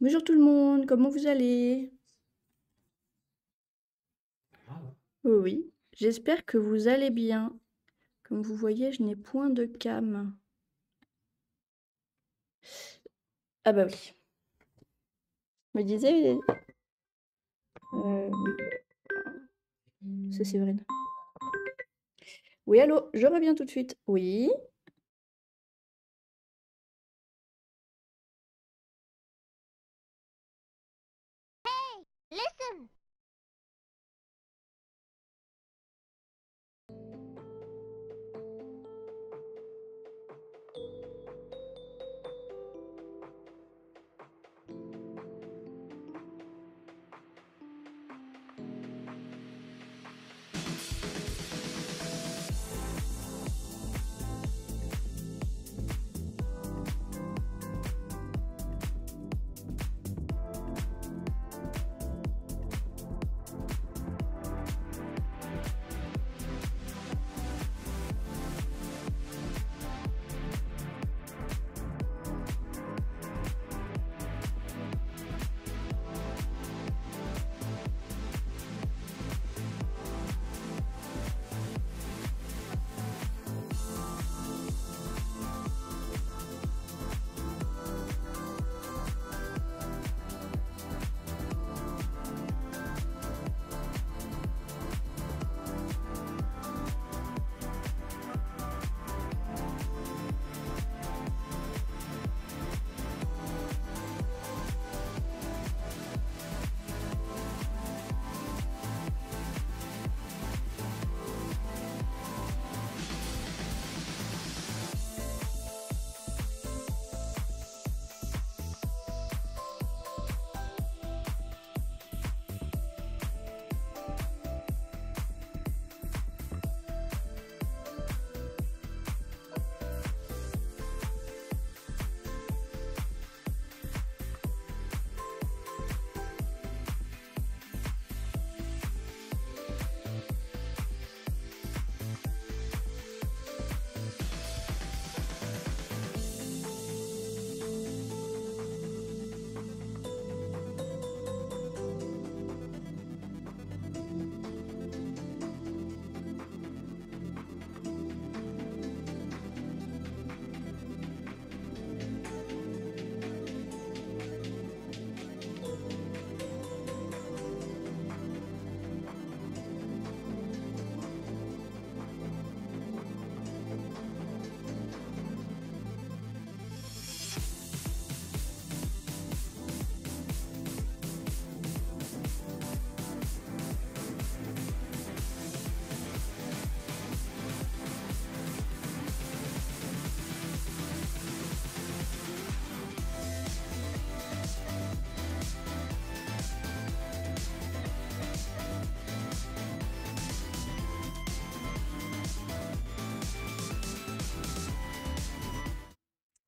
Bonjour tout le monde, comment vous allez? Oui, oui, j'espère que vous allez bien. Comme vous voyez, je n'ai point de cam. Ah bah oui. Je me disais... c'est Séverine. Oui, allô, je reviens tout de suite. Oui. Listen!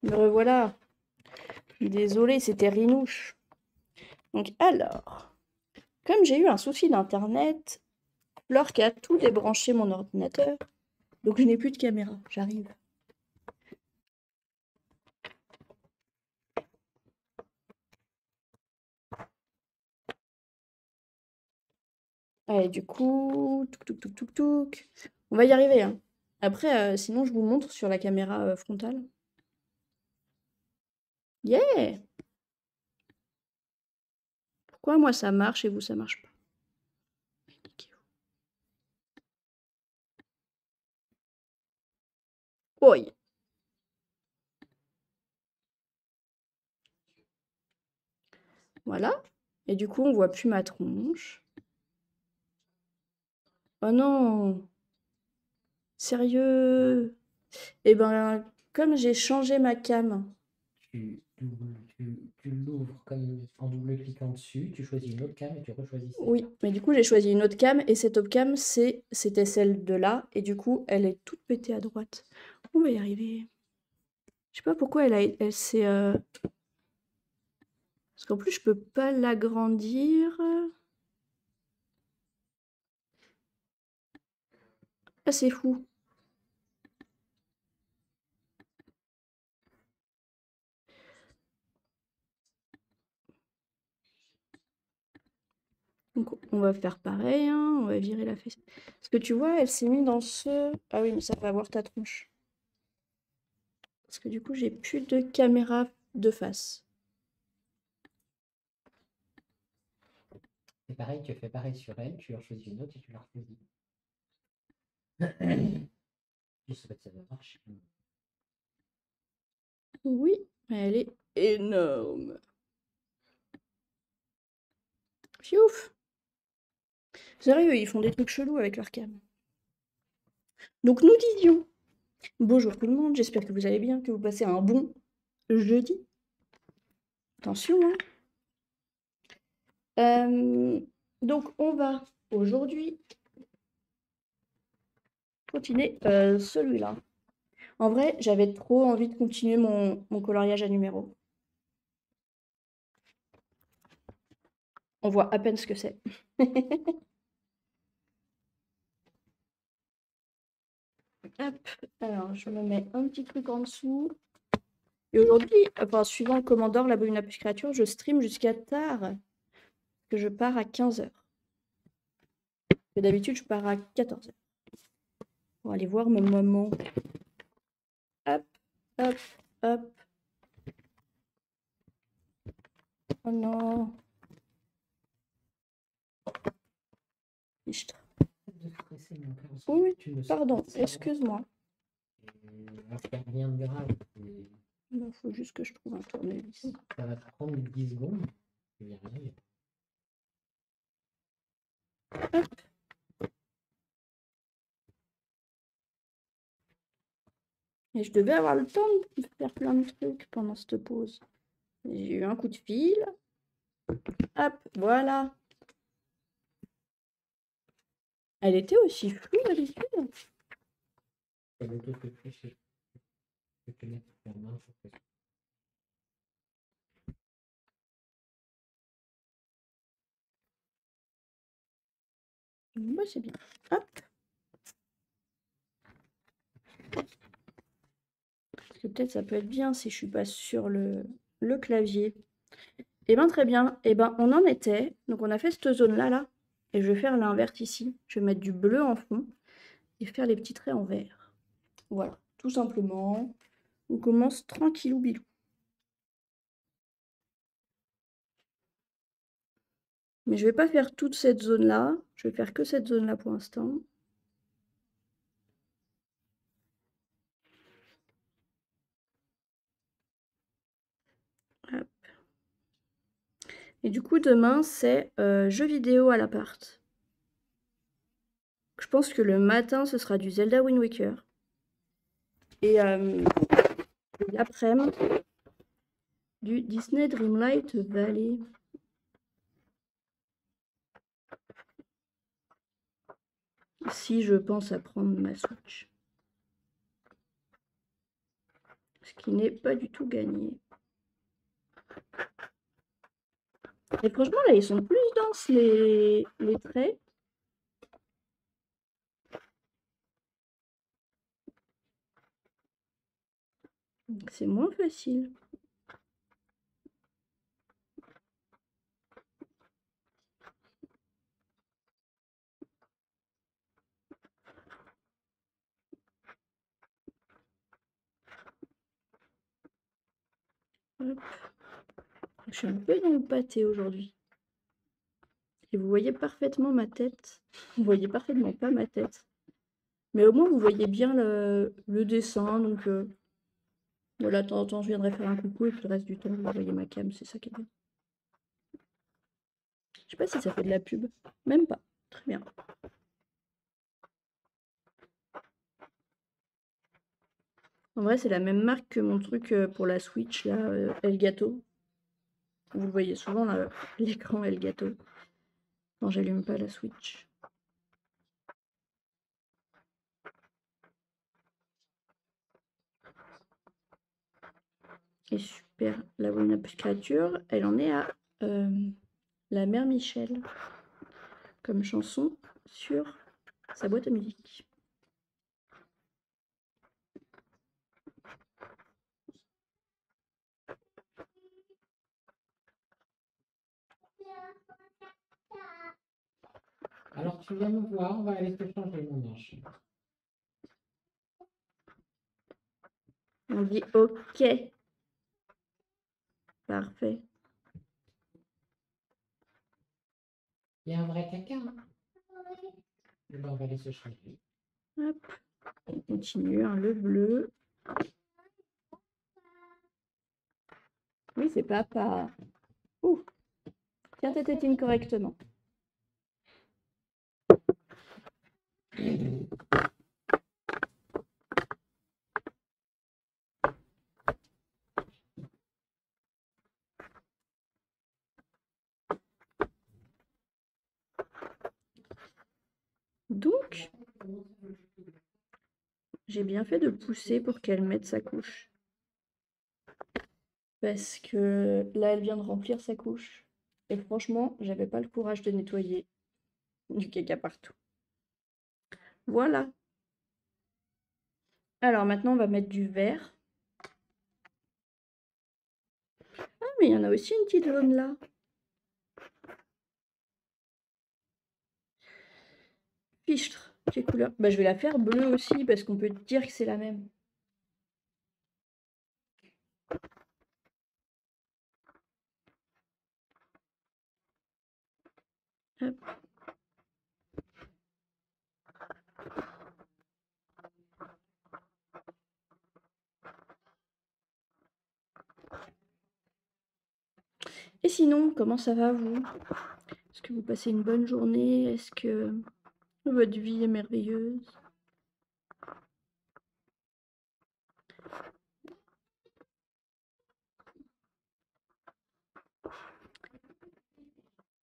Me revoilà. Désolée, c'était Rinouche. Donc alors, comme j'ai eu un souci d'internet, Fleur qui a tout débranché mon ordinateur, donc je n'ai plus de caméra, j'arrive. Allez, du coup, touc touc touc touc touc. On va y arriver, hein. Après, sinon je vous montre sur la caméra frontale. Yeah! Pourquoi moi ça marche et vous ça marche pas? Niquez-vous. Oi! Voilà. Et du coup, on voit plus ma tronche. Oh non! Sérieux? Eh ben, comme j'ai changé ma cam. Tu l'ouvres comme en double-cliquant dessus, tu choisis une autre cam et tu rechoisis celle-là. Oui, mais du coup, j'ai choisi une autre cam et cette autre cam, c'était celle de là. Et du coup, elle est toute pétée à droite. On va y arriver. Je sais pas pourquoi elle s'est... Parce qu'en plus, je peux pas l'agrandir. Ah, c'est fou. Donc on va faire pareil, hein, on va virer la fesse. Parce que tu vois, elle s'est mise dans ce... Ah oui, mais ça va avoir ta tronche. Parce que du coup, j'ai plus de caméra de face. C'est pareil, tu fais pareil sur elle, tu en choisis une autre et tu la rechoisis. J'espère que ça va marcher. Oui, elle est énorme. Fiouf! Sérieux, ils font des trucs chelous avec leur cam. Donc nous disions, bonjour tout le monde, j'espère que vous allez bien, que vous passez un bon jeudi. Attention, hein. Donc on va aujourd'hui continuer celui-là. En vrai, j'avais trop envie de continuer mon coloriage à numéro. On voit à peine ce que c'est. Hop, alors je me mets un petit truc en dessous. Et aujourd'hui, enfin, suivant le commandeur, la bonne plus créature, je stream jusqu'à tard. Que je pars à 15h. D'habitude, je pars à 14h. Pour aller voir ma maman. Hop, hop, hop. Oh non. Oui, pardon, excuse-moi. Rien de grave. Il faut juste que je trouve un tournevis. Ça va te prendre 10 secondes. Je vais y arriver. Hop. Et je devais avoir le temps de faire plein de trucs pendant cette pause. J'ai eu un coup de fil. Hop, voilà. Elle était aussi floue d'habitude. Bah, c'est bien. Hop. Parce que peut-être ça peut être bien si je suis pas sur le clavier. Et ben très bien. Et ben on en était. Donc on a fait cette zone-là, là. Et je vais faire l'inverse ici. Je vais mettre du bleu en fond et faire les petits traits en vert. Voilà, tout simplement. On commence tranquillou bilou. Mais je vais pas faire toute cette zone-là. Je vais faire que cette zone-là pour l'instant. Hop. Et du coup, demain, c'est jeux vidéo à l'appart. Je pense que le matin, ce sera du Zelda Wind Waker. Et l'après-midi, du Disney Dreamlight Valley. Si je pense à prendre ma Switch. Ce qui n'est pas du tout gagné. Et franchement, là, ils sont plus denses, les traits. C'est moins facile. Hop. Je suis un peu dans le pâté aujourd'hui. Et vous voyez parfaitement ma tête. Vous voyez parfaitement pas ma tête. Mais au moins, vous voyez bien le dessin. Donc, voilà, de temps en temps, je viendrai faire un coucou. Et puis le reste du temps, vous voyez ma cam. C'est ça qui est bien. Je sais pas si ça fait de la pub. Même pas. Très bien. En vrai, c'est la même marque que mon truc pour la Switch, là, Elgato. Vous le voyez souvent, là, l'écran Elgato. Non, j'allume pas la Switch. Et super, la bonne créature, elle en est à la mère Michel comme chanson sur sa boîte à musique. tu viens me voir, on va aller te changer mon ange. On dit OK. Parfait. Il y a un vrai caca. Hein. Et ben, on va aller se changer. Hop. On continue, hein, le bleu. Oui, c'est papa. Ouh. Tiens ta tétine correctement. Donc, j'ai bien fait de pousser pour qu'elle mette sa couche. Parce que là, elle vient de remplir sa couche. Et franchement, j'avais pas le courage de nettoyer du caca partout. Voilà. Alors maintenant, on va mettre du vert. Ah, mais il y en a aussi une petite jaune là. Fichtre, quelle couleur? Bah, je vais la faire bleue aussi parce qu'on peut dire que c'est la même. Hop. Et sinon, comment ça va vous? Est-ce que vous passez une bonne journée? Est-ce que votre vie est merveilleuse?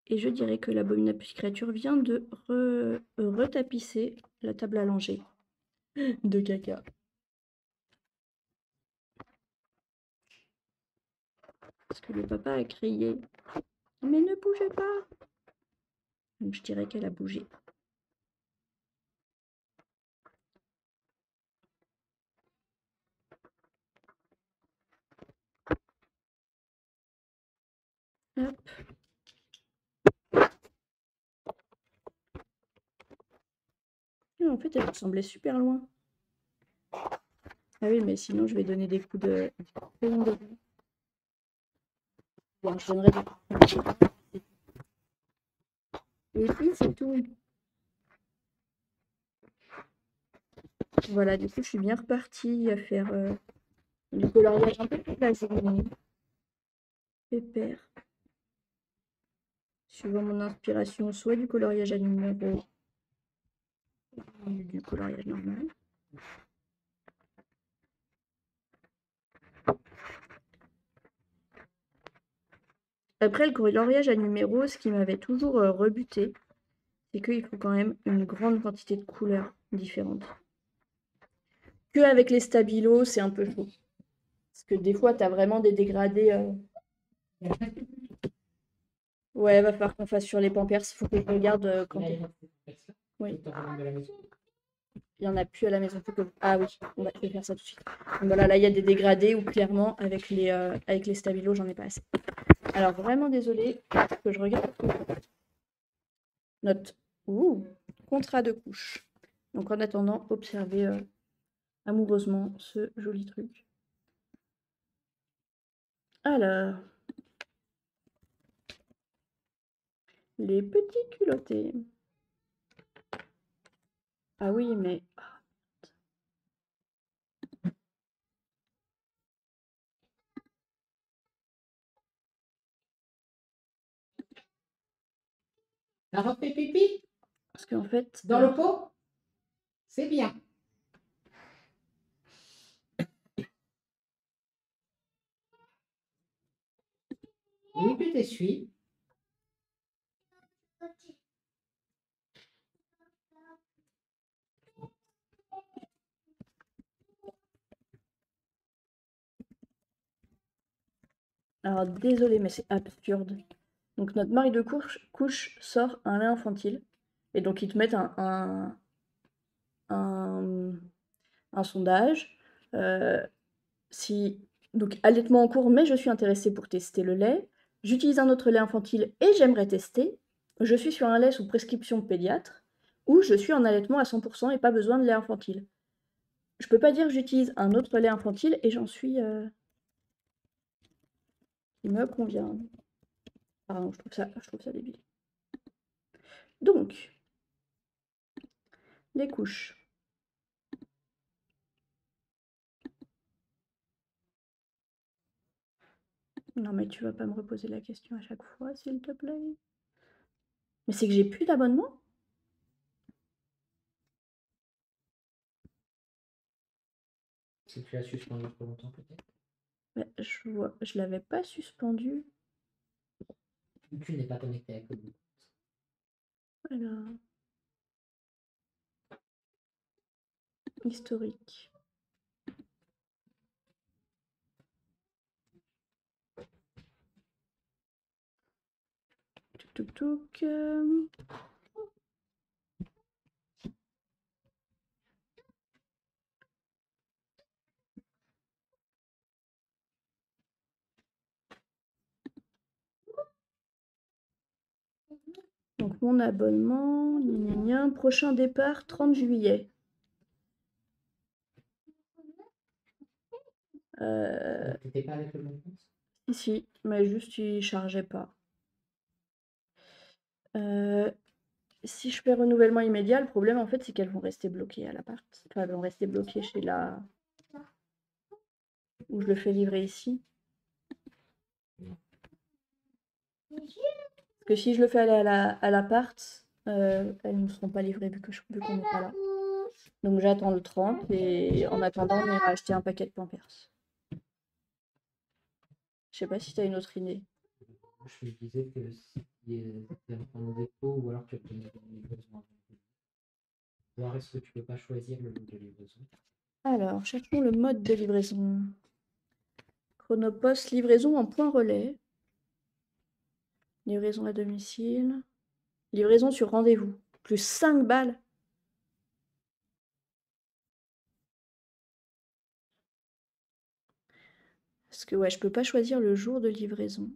Et je dirais que l'abominable créature vient de retapisser la table à langer de caca. Parce que le papa a crié « Mais ne bougez pas !» Donc je dirais qu'elle a bougé. Hop. Et en fait, elle semblait super loin. Ah oui, mais sinon, je vais donner des coups de... Bon, je donnerai des coups de... Et puis, c'est tout. Voilà, du coup, je suis bien repartie à faire du coloriage un peu toute la journée. Pépère. Suivant mon inspiration, soit du coloriage à numéro, du coloriage normal. Après, le coloriage à numéro, ce qui m'avait toujours rebuté, c'est qu'il faut quand même une grande quantité de couleurs différentes. Que avec les stabilos, c'est un peu chaud. Parce que des fois, tu as vraiment des dégradés. Ouais, va falloir qu'on fasse sur les Pampers. Il faut que je regarde quand. Oui. Il n'y en a plus à la maison. Ah oui, on va faire ça tout de suite. Donc voilà, là, il y a des dégradés où clairement, avec les stabilos, j'en ai pas assez. Alors, vraiment désolée que je regarde. Notre contrat de couche. Donc, en attendant, observez amoureusement ce joli truc. Alors, les petits culottés. Ah oui, mais... La refait pipi? Parce qu'en fait... Dans le pot? C'est bien. Oui, tu t'essuies. Alors, désolé, mais c'est absurde. Donc, notre mari de couche sort un lait infantile. Et donc, ils te mettent un sondage. Donc, allaitement en cours, mais je suis intéressée pour tester le lait. J'utilise un autre lait infantile et j'aimerais tester. Je suis sur un lait sous prescription pédiatre. ou je suis en allaitement à 100% et pas besoin de lait infantile. Je peux pas dire que j'utilise un autre lait infantile et j'en suis... Il me convient. Pardon, je trouve ça débile. Donc, les couches. Non mais tu vas pas me reposer la question à chaque fois, s'il te plaît. Mais c'est que j'ai plus d'abonnement? Si tu l'as suspendu trop longtemps, peut-être. Je l'avais pas suspendu. Tu n'es pas connecté avec le bout. Alors, historique. Touk touk touk. Donc mon abonnement, gna gna gna, prochain départ 30 juillet. T'étais pas avec le bon compte? Si, mais juste il chargeait pas. Si je fais renouvellement immédiat, le problème en fait c'est qu'elles vont rester bloquées à l'appart. Enfin, elles vont rester bloquées chez la... où je le fais livrer ici. Parce que si je le fais aller à l'appart, elles ne seront pas livrées vu qu'on n'est pas là. Donc j'attends le 30 et en attendant on ira acheter un paquet de Pampers. Je sais pas si tu as une autre idée. Je me disais que si tu en dépôt ou alors tu obtenais des livraisons. Voir est-ce que tu peux pas choisir le mode de livraison. Alors, cherchons le mode de livraison. Chronopost, livraison en point relais. Livraison à domicile. Livraison sur rendez-vous. Plus 5 balles. Parce que ouais, je peux pas choisir le jour de livraison.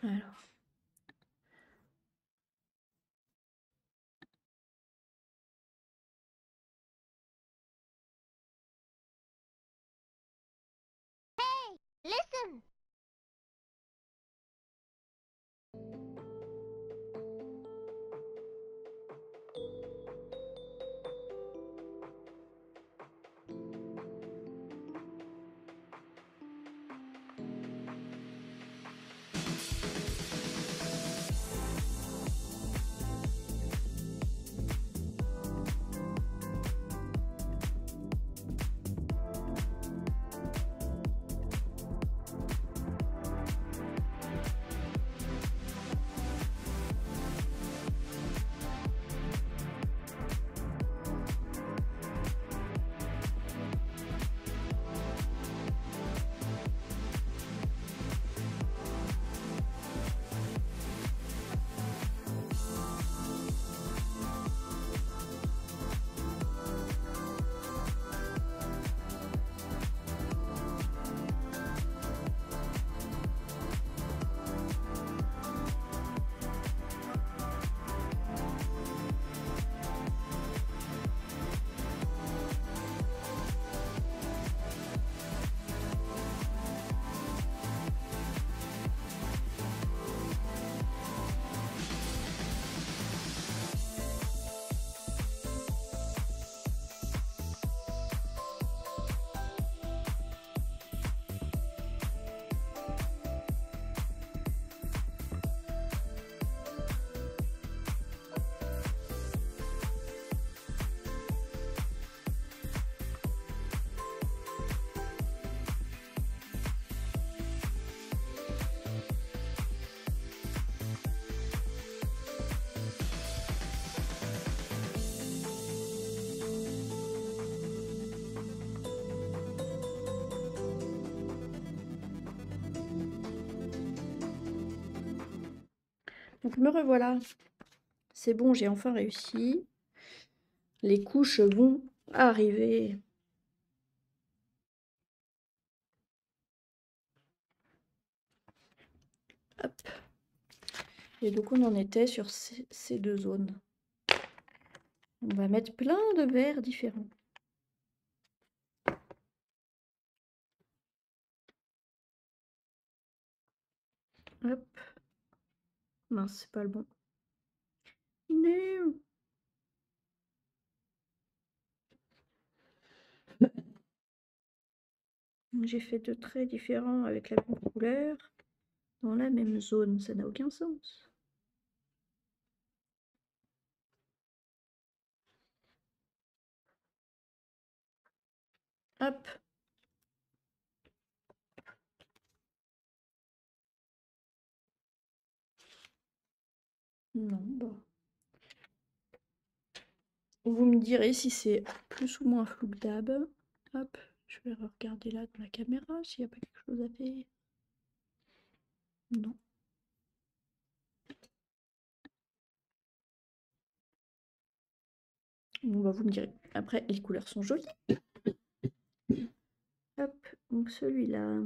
Alors. Hey, listen! Donc me revoilà. C'est bon, j'ai enfin réussi. Les couches vont arriver. Hop. Et donc on en était sur ces deux zones. On va mettre plein de verres différents. Hop. Mince, c'est pas le bon. Non. J'ai fait deux traits différents avec la même couleur dans la même zone. Ça n'a aucun sens. Hop. Non, bah. Vous me direz si c'est plus ou moins flou que d'hab. Hop, je vais regarder là dans la caméra s'il n'y a pas quelque chose à faire. Non. Bon, bah, vous me direz. Après, les couleurs sont jolies. Hop, donc celui-là.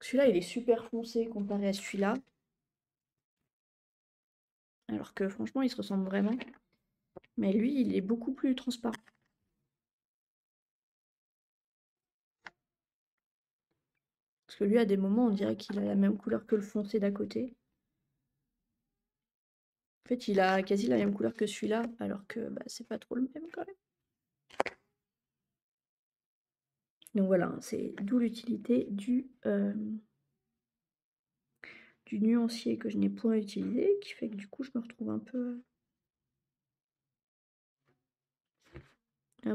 Celui-là, il est super foncé comparé à celui-là. Alors que franchement, il se ressemble vraiment. Mais lui, il est beaucoup plus transparent. Parce que lui, à des moments, on dirait qu'il a la même couleur que le foncé d'à côté. En fait, il a quasi la même couleur que celui-là, alors que bah, c'est pas trop le même quand même. Donc voilà, c'est d'où l'utilité du nuancier que je n'ai point utilisé, qui fait que du coup, je me retrouve un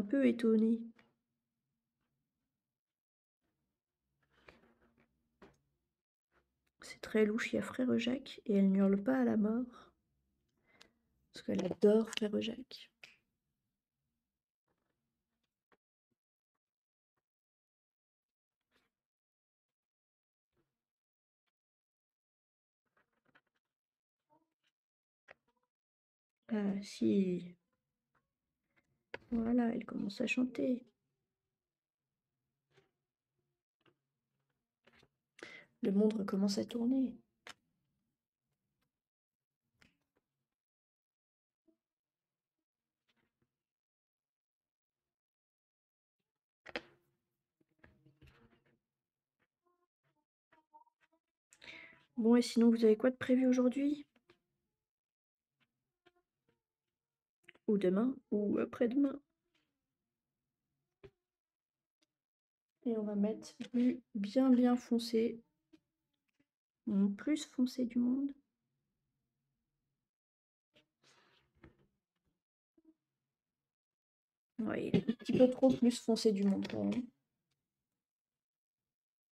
peu étonnée. C'est très louche, il y a Frère Jacques, et elle n'hurle pas à la mort. Parce qu'elle adore Frère Jacques. Ah si. Voilà, elle commence à chanter. Le monde recommence à tourner. Bon, et sinon, vous avez quoi de prévu aujourd'hui? Ou demain? Ou après-demain? Et on va mettre du bien foncé. Mon plus foncé du monde. Ouais, il est un petit peu trop plus foncé du monde quand même.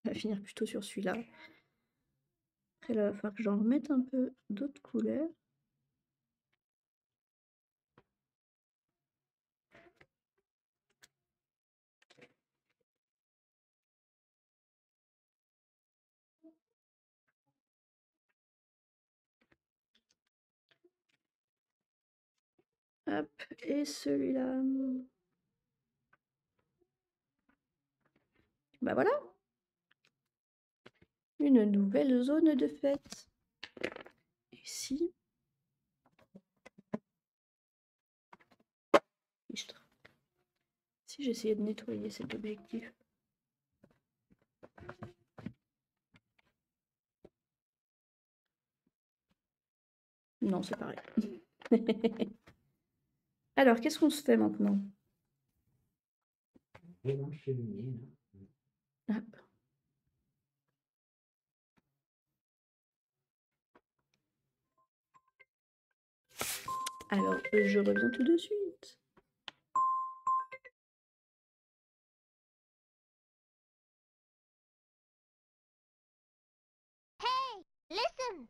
On va finir plutôt sur celui-là. Après, là, il va falloir que j'en remette un peu d'autres couleurs. Hop, et celui-là. Bah voilà. Une nouvelle zone de fête. Ici. Si j'essayais de nettoyer cet objectif. Non, c'est pareil. Alors, qu'est-ce qu'on se fait maintenant? Hop. Alors, je reviens tout de suite. Hey, listen!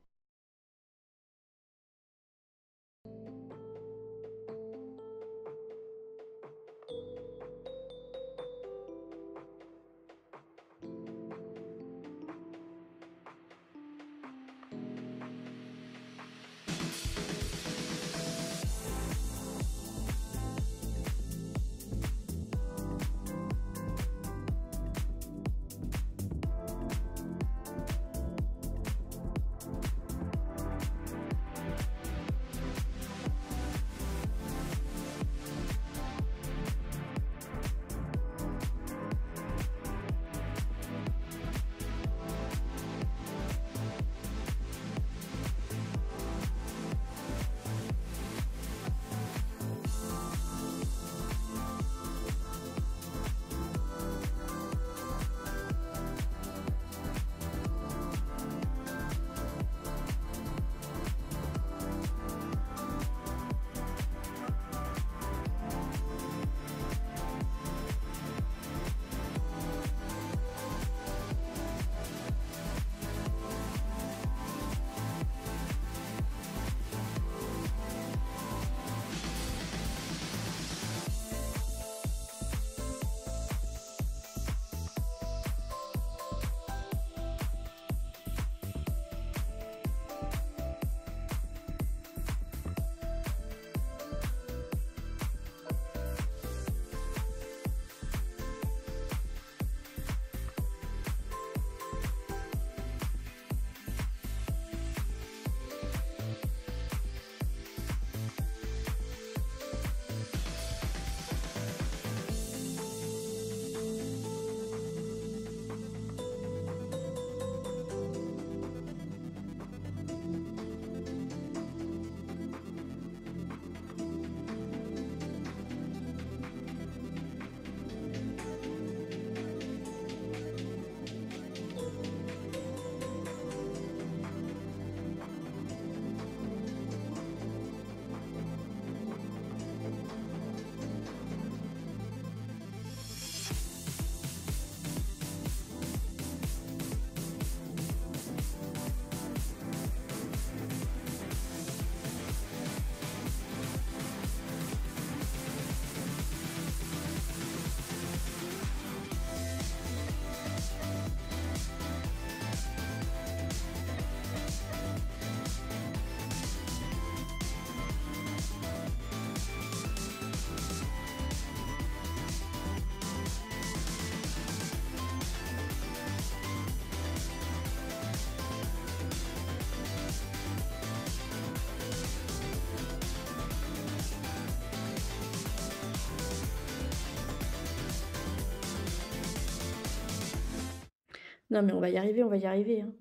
Non, mais on va y arriver, hein.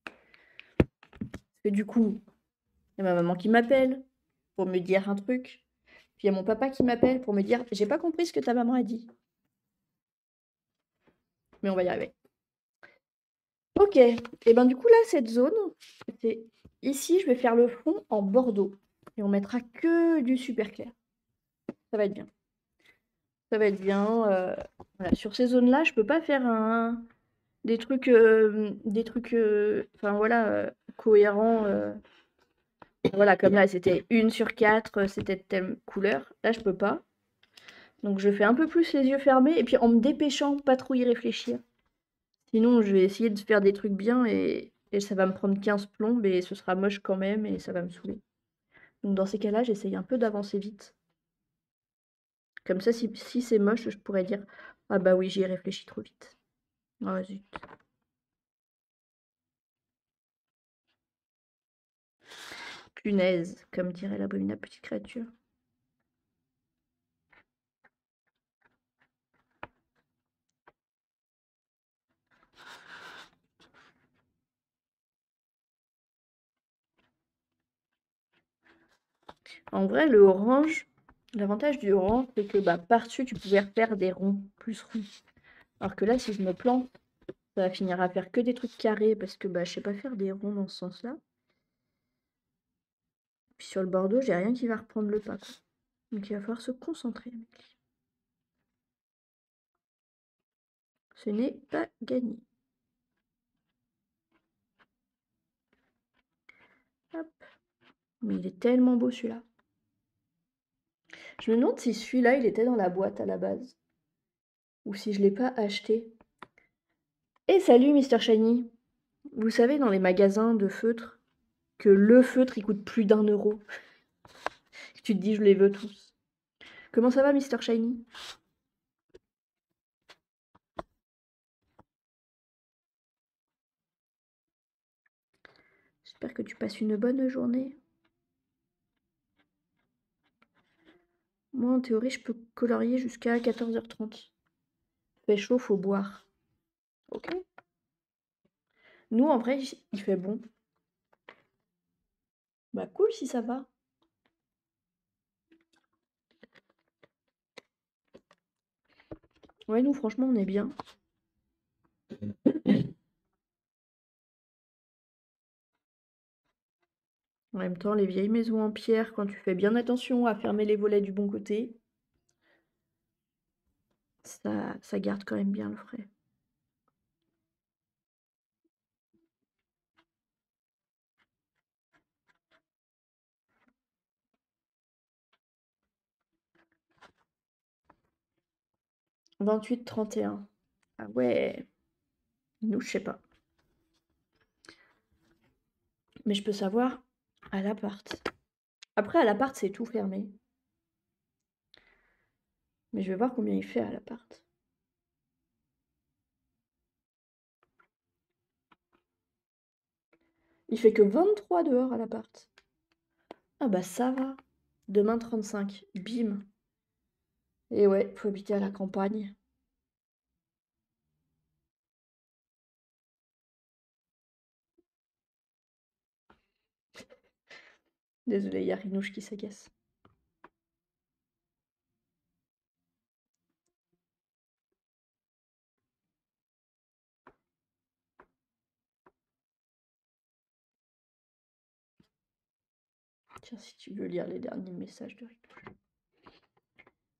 Parce que du coup, il y a ma maman qui m'appelle pour me dire un truc. Puis il y a mon papa qui m'appelle pour me dire: «J'ai pas compris ce que ta maman a dit». Mais on va y arriver. OK et ben, du coup, là, cette zone, c'est ici, je vais faire le fond en bordeaux et on mettra que du super clair. Ça va être bien. Ça va être bien, voilà. Sur ces zones-là, je peux pas faire des trucs, enfin voilà, cohérents, voilà, comme là, c'était 1 sur 4, c'était de telle couleur. Là, je peux pas. Donc je fais un peu plus les yeux fermés et puis en me dépêchant, pas trop y réfléchir. Sinon, je vais essayer de faire des trucs bien et ça va me prendre 15 plombes et ce sera moche quand même et ça va me saouler. Donc dans ces cas-là, j'essaye un peu d'avancer vite. Comme ça, si c'est moche, je pourrais dire: «Ah bah oui, j'y ai réfléchi trop vite. Ah zut». Punaise, comme dirait l'abominable petite créature. En vrai, le orange, l'avantage du orange, c'est que bah, par-dessus, tu pouvais refaire des ronds, plus ronds. Alors que là, si je me plante, ça va finir à faire que des trucs carrés parce que bah, je sais pas faire des ronds dans ce sens-là. Puis sur le bordeaux, j'ai rien qui va reprendre le pas, quoi. Donc il va falloir se concentrer, mec. Ce n'est pas gagné. Hop. Mais il est tellement beau celui-là. Je me demande si celui-là, il était dans la boîte à la base. Ou si je l'ai pas acheté. Et salut Mr. Shiny. Vous savez, dans les magasins de feutres, que le feutre, il coûte plus d'1 €. Tu te dis, je les veux tous. Comment ça va, Mr. Shiny? J'espère que tu passes une bonne journée. Moi, en théorie, je peux colorier jusqu'à 14h30. Fait chaud, faut boire. Ok. Nous, en vrai, il fait bon. Bah cool si ça va. Ouais, nous, franchement, on est bien. En même temps, les vieilles maisons en pierre, quand tu fais bien attention à fermer les volets du bon côté, ça garde quand même bien le frais. « 28-31 ». Ah ouais. Nous, je sais pas. Mais je peux savoir à l'appart. Après, à l'appart, c'est tout fermé. Mais je vais voir combien il fait à l'appart. Il fait que 23 dehors à l'appart. Ah bah ça va. Demain 35. Bim. Et ouais, faut habiter à la campagne. Désolé, il y a Rinouche qui s'agace. Tiens, si tu veux lire les derniers messages de Rinouche.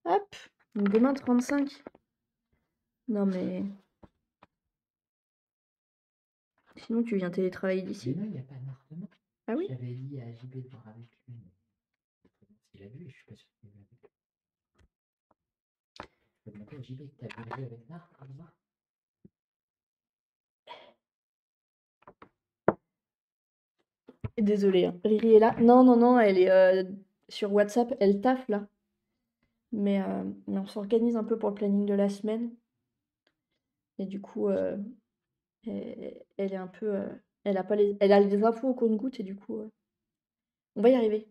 Hop. Donc demain 35. Non mais... Sinon, tu viens télétravailler d'ici. Mais non, il n'y a pas d'appartement. Ah oui? J'avais dit à JB de voir avec lui. Mais s'il a vu, je suis pas sûr qu'il a vu avec lui. Je peux demander à JB que tu as vu avec Nard, pour voir. Désolée, hein. Riri est là. Non, non, non, elle est sur WhatsApp, elle taffe là. Mais on s'organise un peu pour le planning de la semaine. Et du coup, elle est un peu... elle a pas elle a les infos au compte-gouttes et du coup, on va y arriver.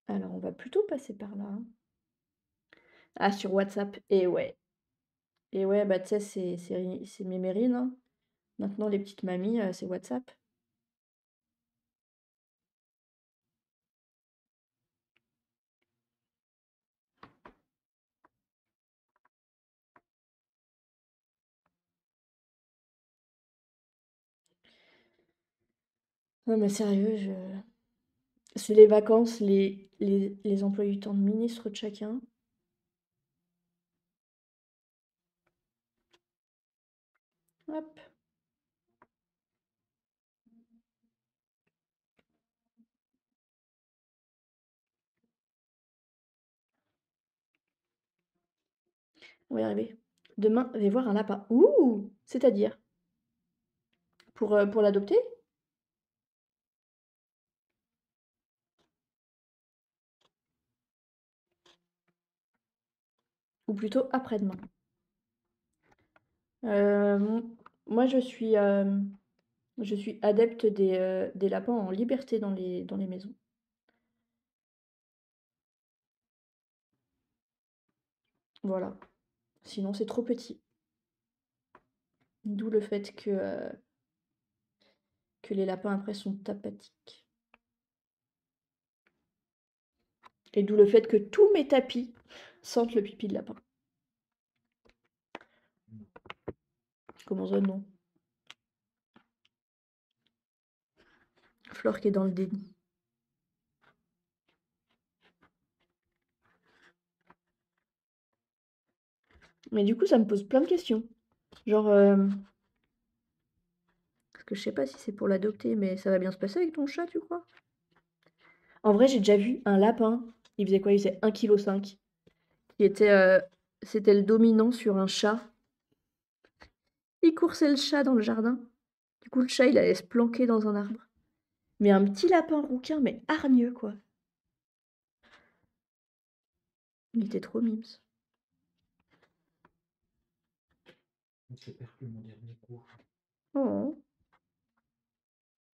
Alors, on va plutôt passer par là. Ah, sur WhatsApp. Et ouais. Et ouais, bah, tu sais, c'est Mémérine, hein. Maintenant, les petites mamies, c'est WhatsApp. Non, mais sérieux, c'est les vacances, les emplois du temps de ministre de chacun. Hop. On va y arriver. Demain, je vais voir un lapin. Ouh! C'est-à-dire? Pour l'adopter? Ou plutôt après-demain? Mon moi, je suis adepte des lapins en liberté dans les maisons. Voilà. Sinon, c'est trop petit. D'où le fait que les lapins, après, sont apathiques. Et d'où le fait que tous mes tapis sentent le pipi de lapin. Comment ça, non? Flore qui est dans le déni. Mais du coup, ça me pose plein de questions. Genre, parce que je sais pas si c'est pour l'adopter, mais ça va bien se passer avec ton chat, tu crois? En vrai, j'ai déjà vu un lapin. Il faisait quoi? Il faisait 1,5 kg. Qui était, c'était le dominant sur un chat. Il coursait le chat dans le jardin. Du coup, le chat, il allait se planquer dans un arbre. Mais un petit lapin rouquin, mais hargneux, quoi. Il était trop mimes. Je perds plus mon dernier coup. Oh,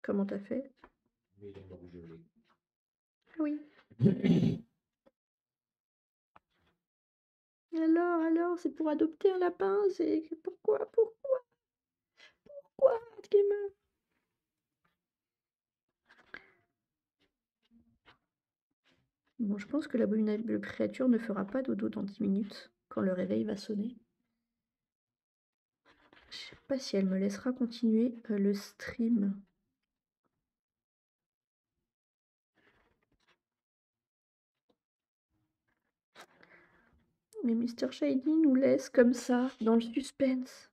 comment t'as fait? Mais il est mort gelé. Oui. Alors, c'est pour adopter un lapin, c'est pourquoi, gamin? Bon, je pense que l'abominable créature ne fera pas dodo dans 10 minutes, quand le réveil va sonner. Je sais pas si elle me laissera continuer le stream. Mais Mister Shady nous laisse comme ça, dans le suspense.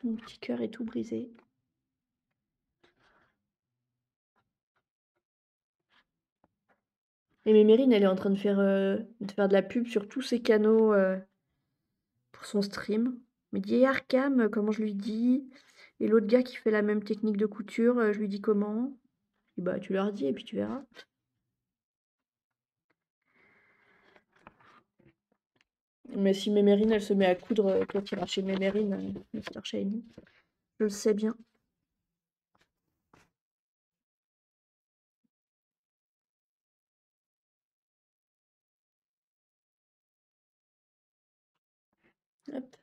Mon petit cœur est tout brisé. Et Mémérine, elle est en train de faire de la pub sur tous ses canaux pour son stream. Mais dit hey, Arkham, comment je lui dis? Et l'autre gars qui fait la même technique de couture, je lui dis comment? Et bah tu leur dis et puis tu verras. Mais si Mémérine, elle se met à coudre, toi tu iras chez Mémérine, Mister Shiny. Je le sais bien. Hop.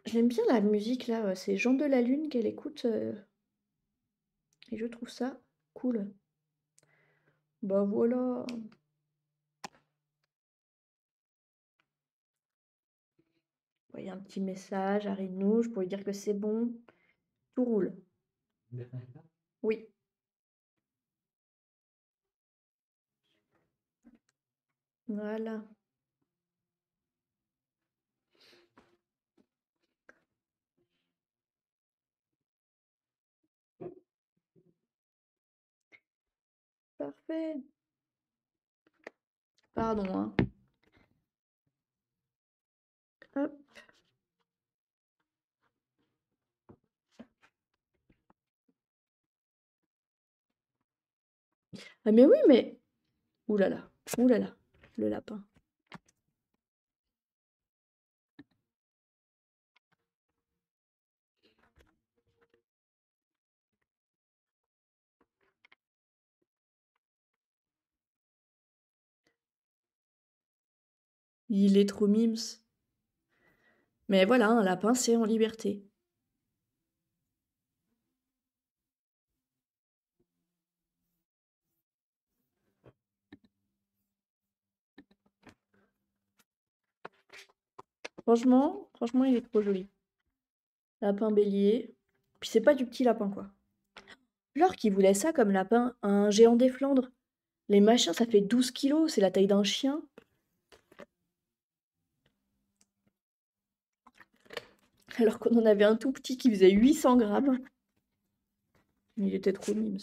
J'aime bien la musique là, c'est Jean de la Lune qu'elle écoute et je trouve ça cool. Bah voilà. Envoyer un petit message à Rinouche pour lui dire que c'est bon. Tout roule. Bertin est là? Oui. Voilà. Parfait. Pardon, hein. Hop. Ah mais oui, mais... Ouh là là. Ouh là là. Le lapin. Il est trop mimes. Mais voilà, un lapin, c'est en liberté. Franchement, il est trop joli. Lapin bélier. Puis c'est pas du petit lapin, quoi. Laure qui voulait ça comme lapin, un géant des Flandres. Les machins, ça fait 12 kilos, c'est la taille d'un chien. Alors qu'on en avait un tout petit qui faisait 800 grammes. Il était trop mimes.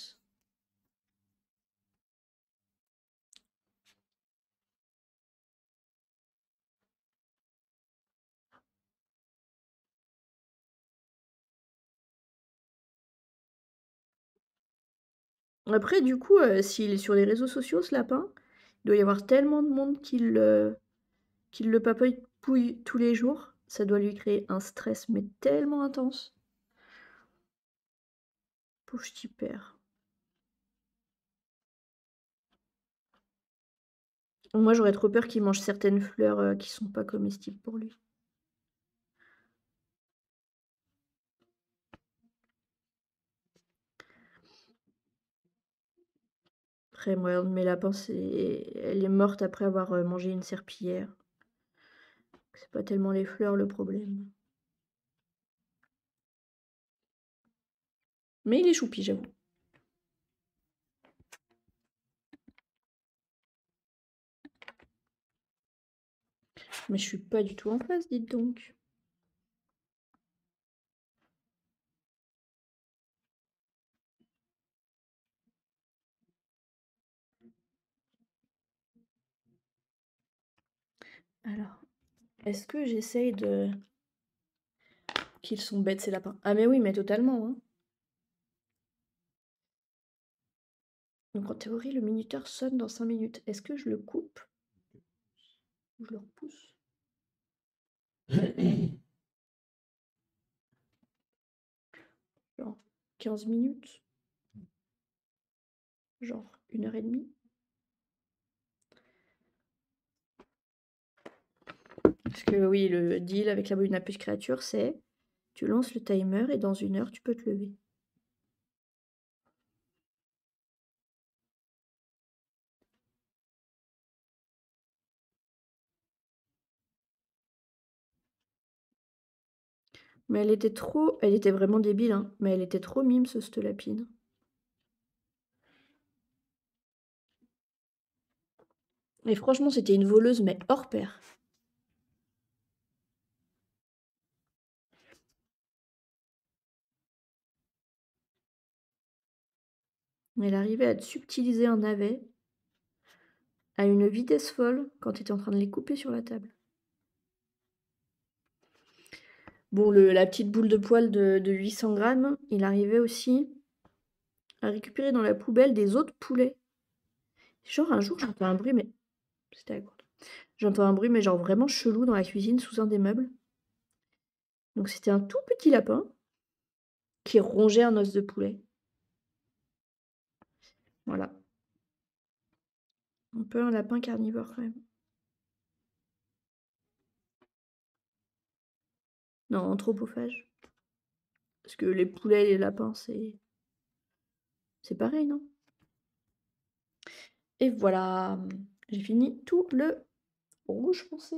Après, du coup, s'il est sur les réseaux sociaux, ce lapin, il doit y avoir tellement de monde qui le papouille tous les jours. Ça doit lui créer un stress, mais tellement intense. Pauvre petit père. Moi, j'aurais trop peur qu'il mange certaines fleurs qui sont pas comestibles pour lui. Après, moi, un de mes lapins, elle est morte après avoir mangé une serpillière. C'est pas tellement les fleurs le problème. Mais il est choupi, j'avoue. Mais je suis pas du tout en face, dites donc. Alors, est-ce que j'essaye de... Qu'ils sont bêtes, ces lapins. Ah mais oui, mais totalement, hein. Donc en théorie, le minuteur sonne dans 5 minutes. Est-ce que je le coupe ou je le repousse? Genre 15 minutes? Genre 1 h 30? Parce que oui, le deal avec la bonne appui créature, c'est tu lances le timer et dans 1 heure, tu peux te lever. Mais elle était trop... Elle était vraiment débile, hein. Mais elle était trop mime, cette lapine. Et franchement, c'était une voleuse, mais hors pair. Elle arrivait à te subtiliser un navet à une vitesse folle quand tu étais en train de les couper sur la table. Bon, la petite boule de poil de 800 grammes, il arrivait aussi à récupérer dans la poubelle des autres poulets. Genre un jour, j'entends un bruit, mais... C'était à la courte. J'entends un bruit, mais genre vraiment chelou dans la cuisine, sous un des meubles. Donc c'était un tout petit lapin qui rongeait un os de poulet. Voilà. Un peu un lapin carnivore quand même. Non, anthropophage. Parce que les poulets et les lapins, c'est pareil, non? Et voilà, j'ai fini tout le rouge foncé.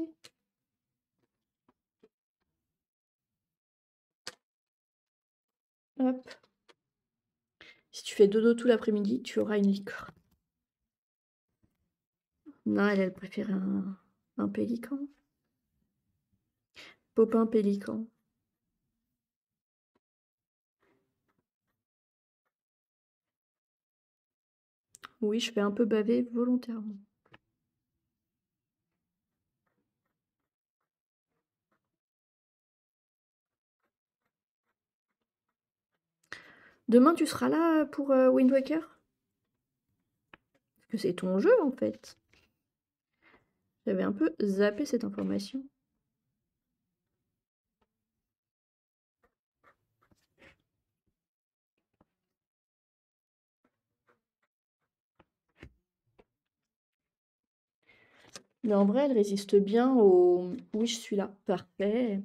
Hop. Si tu fais dodo tout l'après-midi, tu auras une licorne. Non, elle préfère un pélican. Popin pélican. Oui, je fais un peu baver volontairement. Demain, tu seras là pour Wind Waker? Parce que c'est ton jeu, en fait. J'avais un peu zappé cette information. Mais en vrai, elle résiste bien au... Oui, je suis là. Parfait.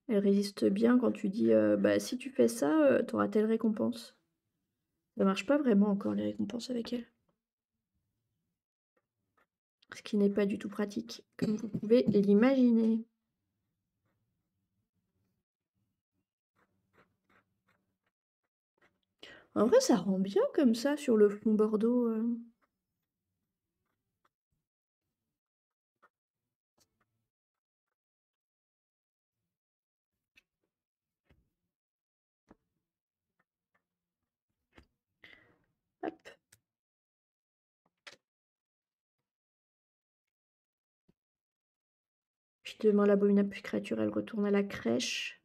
Elle résiste bien quand tu dis, bah, si tu fais ça, t'auras telle récompense. Ça marche pas vraiment encore les récompenses avec elle. Ce qui n'est pas du tout pratique, comme vous pouvez l'imaginer. En vrai, ça rend bien comme ça sur le fond bordeaux. Hop. Puis demain, l'abominable créature, elle retourne à la crèche.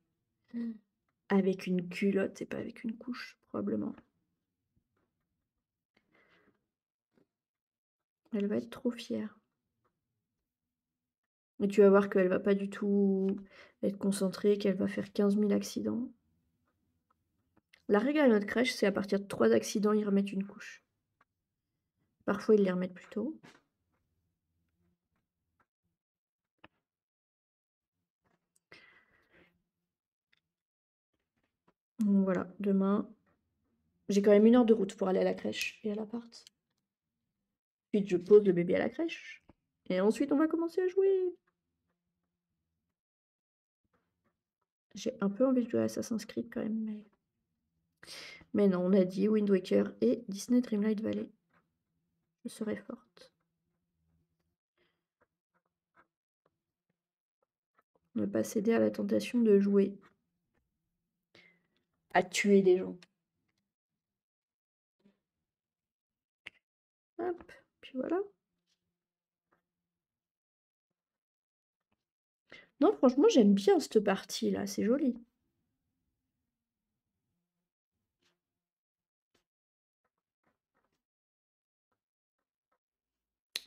Avec une culotte et pas avec une couche, probablement. Elle va être trop fière. Mais tu vas voir qu'elle va pas du tout être concentrée, qu'elle va faire 15 000 accidents. La règle à notre crèche, c'est à partir de 3 accidents, ils remettent une couche. Parfois, ils les remettent plus tôt. Donc voilà, demain, j'ai quand même 1 heure de route pour aller à la crèche et à l'appart. Ensuite, je pose le bébé à la crèche. Et ensuite, on va commencer à jouer. J'ai un peu envie de jouer à Assassin's Creed quand même, mais non, on a dit Wind Waker et Disney Dreamlight Valley. Je serai forte. Ne pas céder à la tentation de jouer. À tuer des gens. Hop, puis voilà. Non, franchement, j'aime bien cette partie-là, c'est joli.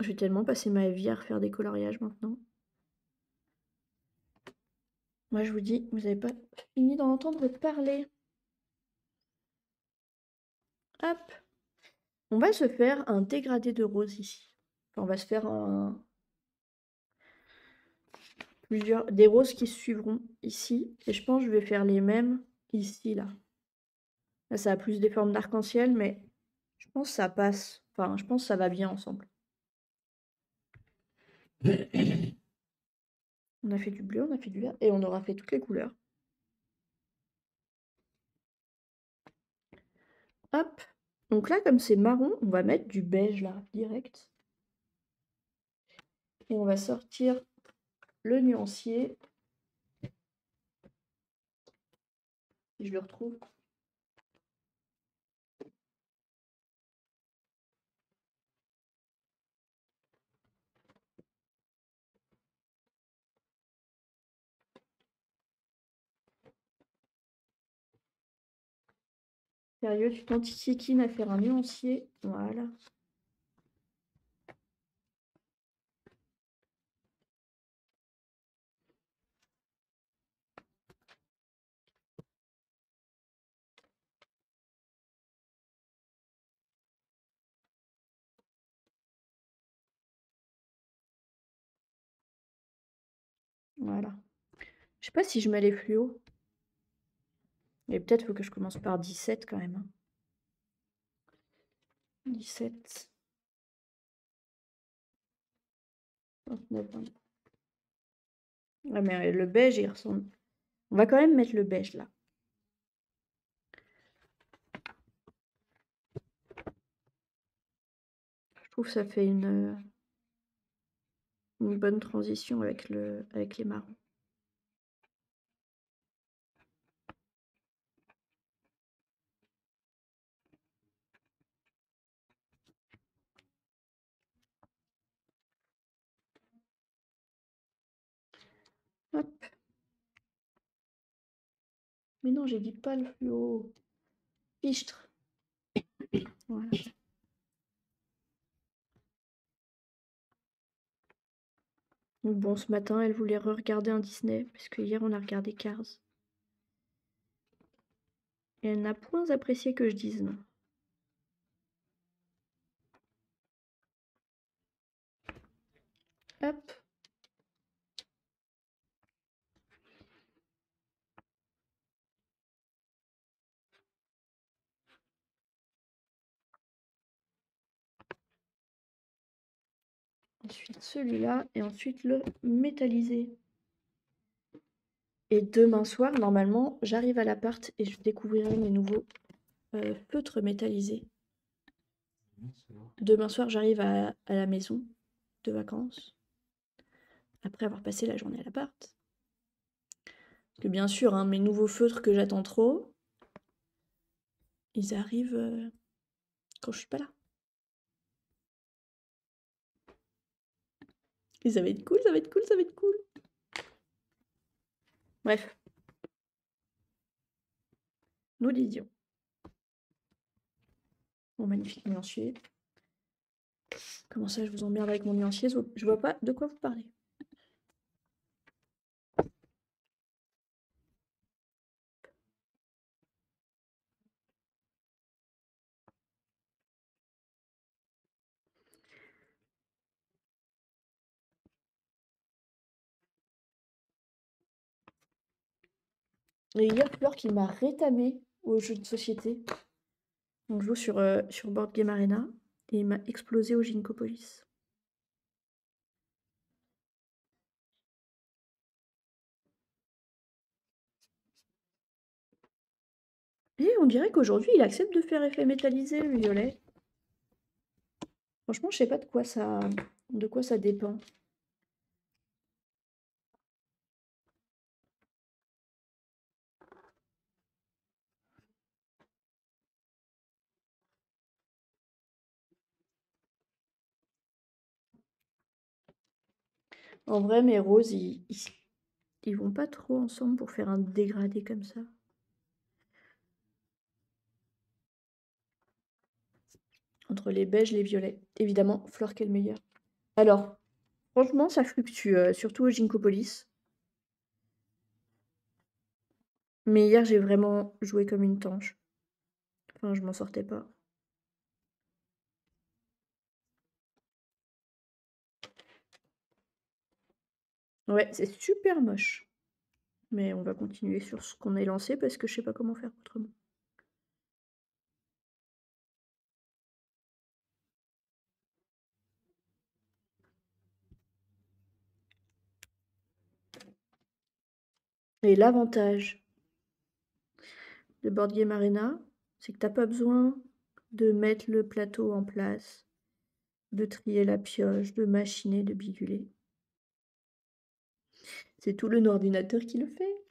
Je vais tellement passer ma vie à refaire des coloriages maintenant. Moi, je vous dis, vous n'avez pas fini d'en entendre parler. Hop. On va se faire un dégradé de rose ici. Enfin, on va se faire des roses qui suivront ici. Et je pense que je vais faire les mêmes ici, là. Là, ça a plus des formes d'arc-en-ciel, mais je pense que ça passe. Enfin, je pense que ça va bien ensemble. On a fait du bleu, on a fait du vert et on aura fait toutes les couleurs. Hop. Donc là, comme c'est marron, on va mettre du beige là, direct. Et on va sortir le nuancier. Si je le retrouve. Sérieux, tu t'anti-kikines à faire un nuancier. Voilà. Voilà. Je sais pas si je mets les fluos. Et peut-être faut que je commence par 17 quand même. 17. 29. Ouais, mais le beige, il ressemble. On va quand même mettre le beige là. Je trouve que ça fait une bonne transition avec les marrons. Hop. Mais non, j'ai dit pas le fluo. Fichtre. Voilà. Donc bon, ce matin, elle voulait re-regarder un Disney, puisque hier, on a regardé Cars. Et elle n'a point apprécié que je dise non. Hop. Ensuite celui-là et ensuite le métallisé. Et demain soir, normalement, j'arrive à l'appart et je découvrirai mes nouveaux feutres métallisés. Demain soir, j'arrive à la maison de vacances, après avoir passé la journée à l'appart. Parce que bien sûr, hein, mes nouveaux feutres que j'attends trop, ils arrivent quand je suis pas là. Et ça va être cool, ça va être cool, ça va être cool. Bref. Nous disions. Mon magnifique nuancier. Comment ça, je vous emmerde avec mon nuancier? Je vois pas de quoi vous parlez. Et hier, Fleur qui m'a rétamé au jeu de société. On joue sur Board Game Arena et il m'a explosé au Ginkopolis. Et on dirait qu'aujourd'hui, il accepte de faire effet métallisé, le violet. Franchement, je sais pas de quoi ça dépend. En vrai, mes roses, ils vont pas trop ensemble pour faire un dégradé comme ça. Entre les beiges et les violets. Évidemment, Fleur qui est le meilleur. Alors, franchement, ça fluctue, surtout au Ginkopolis. Mais hier, j'ai vraiment joué comme une tanche. Enfin, je m'en sortais pas. Ouais, c'est super moche. Mais on va continuer sur ce qu'on est lancé parce que je sais pas comment faire autrement. Et l'avantage de Board Game Arena, c'est que t'as pas besoin de mettre le plateau en place, de trier la pioche, de machiner, de biduler. C'est tout le ordinateur qui le fait.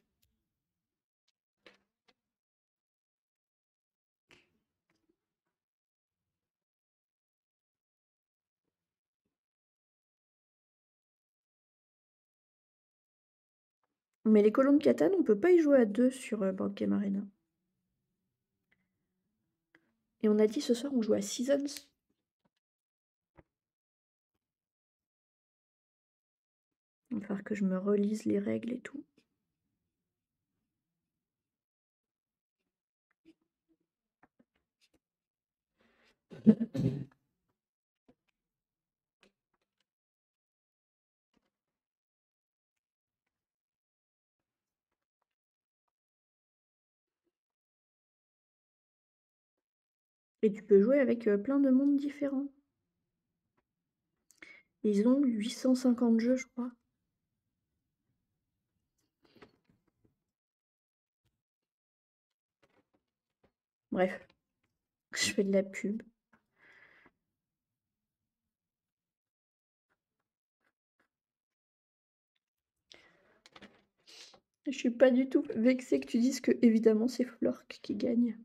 Mais les colons de Catane, on peut pas y jouer à deux sur Board Game Arena. Et on a dit ce soir on joue à Seasons. Il va falloir que je me relise les règles et tout. Et tu peux jouer avec plein de mondes différents. Ils ont 850 jeux, je crois. Bref, je fais de la pub. Je suis pas du tout vexée que tu dises que, évidemment, c'est Flork qui gagne.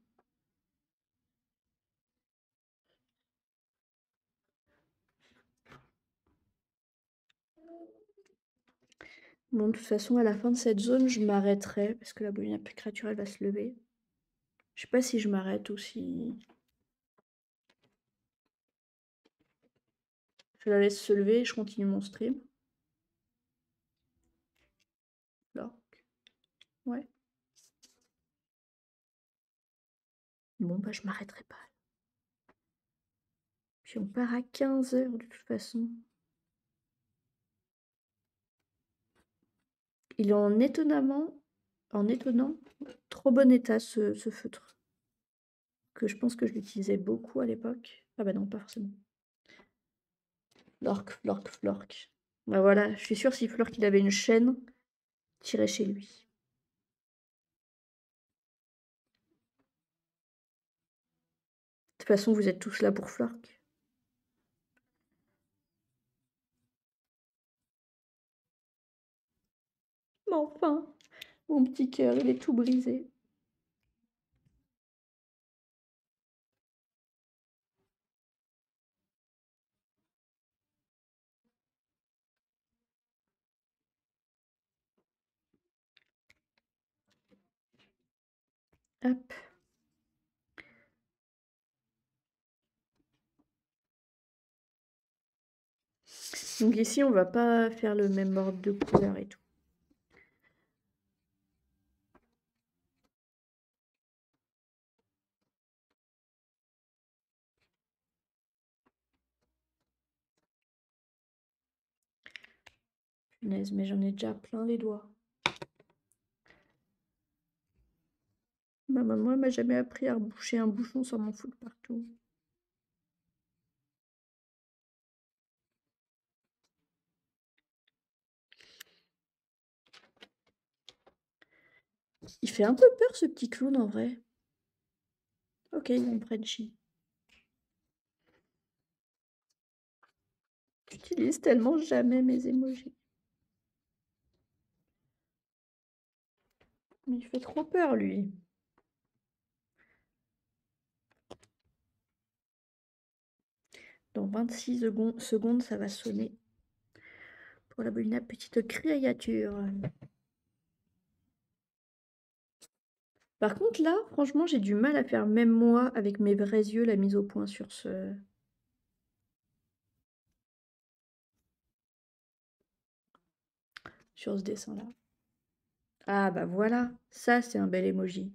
Bon, de toute façon, à la fin de cette zone, je m'arrêterai parce que la bobine créature, elle va se lever. Je sais pas si je m'arrête ou si je la laisse se lever et je continue mon stream. Flork. Ouais. Bon, bah, je m'arrêterai pas. Puis on part à 15 h de toute façon. Il est en étonnant, trop bon état ce feutre. Que je pense que je l'utilisais beaucoup à l'époque. Ah bah non, pas forcément. Flork. Bah voilà, je suis sûre si Flork il avait une chaîne, t'irais chez lui. De toute façon, vous êtes tous là pour Flork. Mais enfin, mon petit cœur, il est tout brisé. Hop. Donc ici, on va pas faire le même ordre de couleurs et tout. Punaise, mais j'en ai déjà plein les doigts. Ma maman m'a jamais appris à reboucher un bouchon sans m'en foutre partout. Il fait un peu peur ce petit clown en vrai. Ok, il me Frenchie. J'utilise tellement jamais mes emojis. Mais il fait trop peur lui. Dans 26 secondes, ça va sonner. Pour la bonne petite créature. Par contre là, franchement, j'ai du mal à faire même moi, avec mes vrais yeux, la mise au point sur ce dessin-là. Ah bah voilà, ça c'est un bel emoji.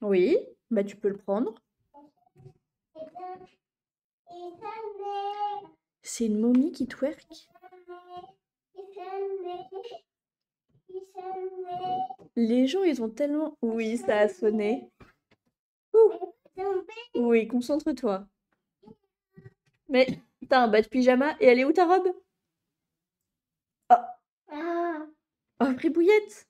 Oui, bah tu peux le prendre. C'est une momie qui twerk. Les gens, ils ont tellement... Oui, ça a sonné. Ouh. Oui, concentre-toi. Mais t'as un bas de pyjama et elle est où ta robe? Oh, oh fribouillette.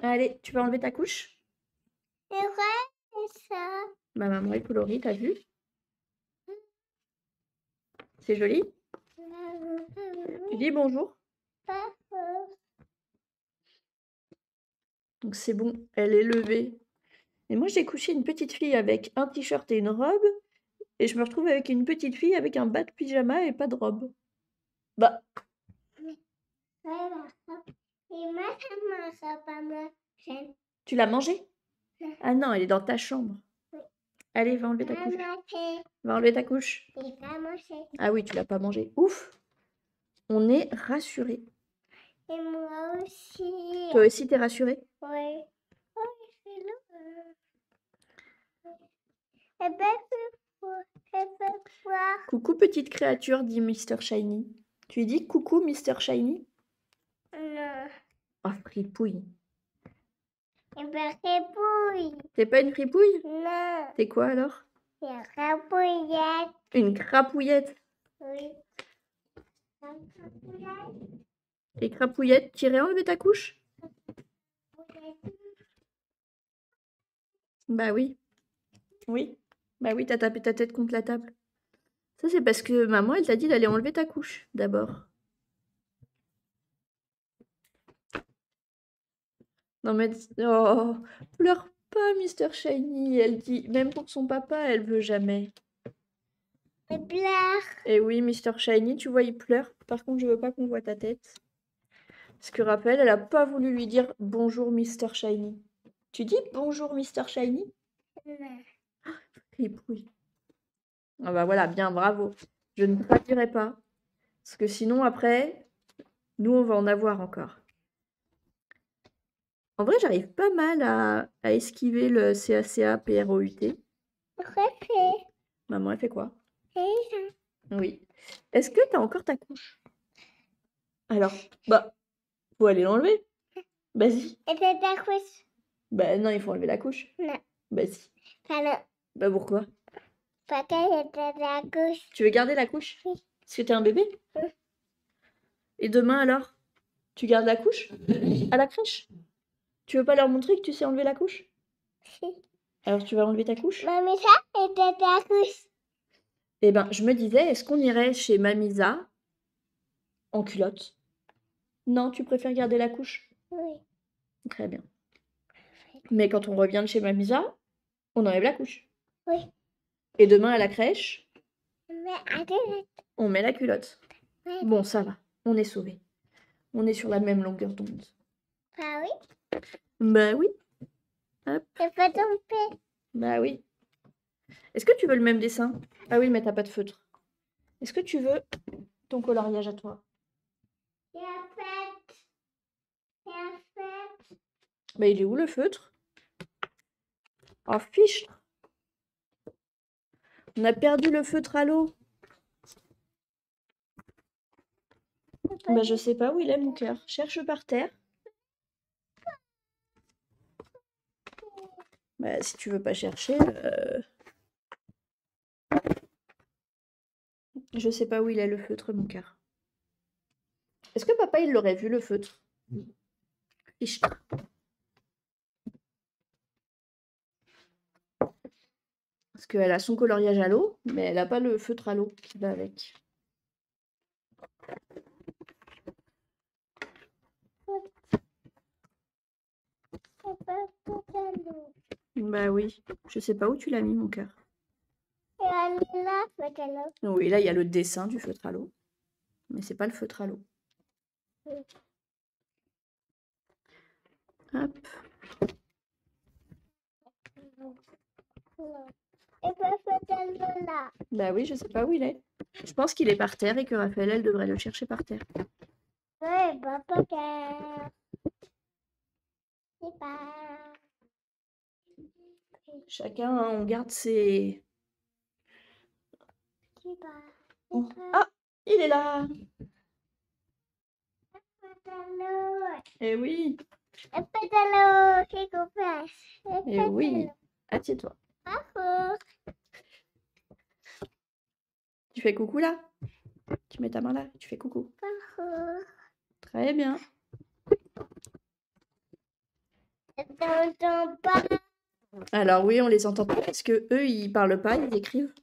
Allez, tu peux enlever ta couche? Ma maman est colorie, t'as vu? C'est joli? Tu dis bonjour? Donc c'est bon, elle est levée. Et moi j'ai couché une petite fille avec un t-shirt et une robe. Et je me retrouve avec une petite fille avec un bas de pyjama et pas de robe. Bah. Tu l'as mangée? Ah non, elle est dans ta chambre. Allez, va enlever ta couche. Va enlever ta couche. Ah oui, tu l'as pas mangée. Ouf. On est rassurés. Et moi aussi. Toi aussi, t'es rassurée? Oui. Et coucou petite créature, dit Mr. Shiny. Tu lui dis coucou Mr. Shiny? Non. Oh, fripouille. Et fripouille. T'es pas une fripouille? Non. T'es quoi alors? Une crapouillette. Une crapouillette. Oui. Et crapouillette, t'irais enlever ta couche? Bah oui. Oui. Bah oui, t'as tapé ta tête contre la table. Ça, c'est parce que maman, elle t'a dit d'aller enlever ta couche, d'abord. Non mais... Oh, pleure pas, Mr. Shiny. Elle dit, même pour son papa, elle veut jamais. Elle pleure. Et oui, Mr. Shiny, tu vois, il pleure. Par contre, je veux pas qu'on voit ta tête. Parce que Raphaël, elle a pas voulu lui dire bonjour, Mr. Shiny. Tu dis bonjour, Mr. Shiny? Non. Fripouille. Ah bah voilà, bien, bravo. Je ne traduirai pas. Parce que sinon, après, nous, on va en avoir encore. En vrai, j'arrive pas mal à esquiver le CACA PROUT. Refais. Maman, elle fait quoi? C'est ça. Oui. Est-ce que t'as encore ta couche? Alors, bah, faut aller l'enlever. Vas-y. Et c'est ta couche. Bah non, il faut enlever la couche. Non. Bah si. Pardon. Bah pourquoi? Parce que c'était ta couche. Tu veux garder la couche? Oui. Parce que t'es un bébé? Oui. Et demain alors? Tu gardes la couche? À la crèche? Tu veux pas leur montrer que tu sais enlever la couche? Si. Alors tu vas enlever ta couche? Mamie, ça, c'était ta couche. Eh ben, je me disais, est-ce qu'on irait chez Mamisa en culotte? Non, tu préfères garder la couche? Oui. Très bien. Mais quand on revient de chez Mamisa, on enlève la couche. Oui. Et demain à la crèche, Mais attends. on met la culotte. Oui. Bon, ça va, on est sauvés. On est sur la même longueur d'onde. Ah oui. Bah oui, Je peux tomber. bah oui. Est-ce que tu veux le même dessin? Ah oui, mais t'as pas de feutre. Est-ce que tu veux ton coloriage à toi? Et en fait. Bah il est où le feutre? Oh fiche! On a perdu le feutre à l'eau. Bah je sais pas où il est mon cœur. Cherche par terre. Bah si tu veux pas chercher, je sais pas où il est le feutre mon cœur. Est-ce que papa il l'aurait vu le feutre? Fiche. Parce qu'elle a son coloriage à l'eau, mais elle a pas le feutre à l'eau qui va avec. Bah oui, je sais pas où tu l'as mis mon cœur. Et on est là, peut-être. Oui, là il y a le dessin du feutre à l'eau, mais c'est pas le feutre à l'eau. Hop. Et peut-être là. Bah oui, je sais pas où il est. Je pense qu'il est par terre et que Raphaël, elle devrait le chercher par terre. Oui, bah peut-être. C'est pas. Chacun, hein, on garde ses... C'est pas. Oh. Ah, il est là. Eh oui, Et peut-être c'est coupé. eh oui. Assieds-toi. Tu fais coucou là? Tu mets ta main là, tu fais coucou. Très bien. T'entends pas. Alors oui, on les entend pas parce que eux, ils parlent pas, ils écrivent.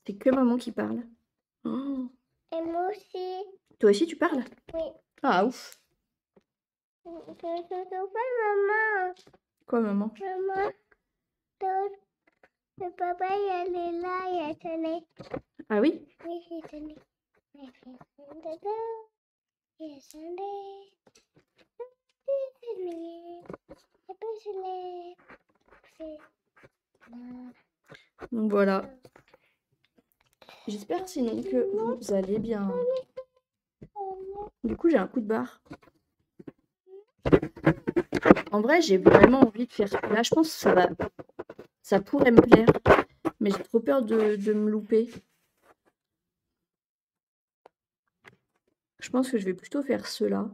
C'est que maman qui parle. Oh. Et moi aussi. Toi aussi, tu parles? Oui. Ah ouf. Je t'entends pas, maman. Quoi, maman? Maman. Le papa, il est là, il a sonné. Ah oui? Oui, il a sonné. Il a sonné. Il a sonné. Et puis je l'ai fait. Donc voilà. J'espère sinon que vous allez bien. Du coup, j'ai un coup de barre. En vrai, j'ai vraiment envie de faire là. Je pense que ça pourrait me plaire. Mais j'ai trop peur de me louper. Je pense que je vais plutôt faire ceux-là.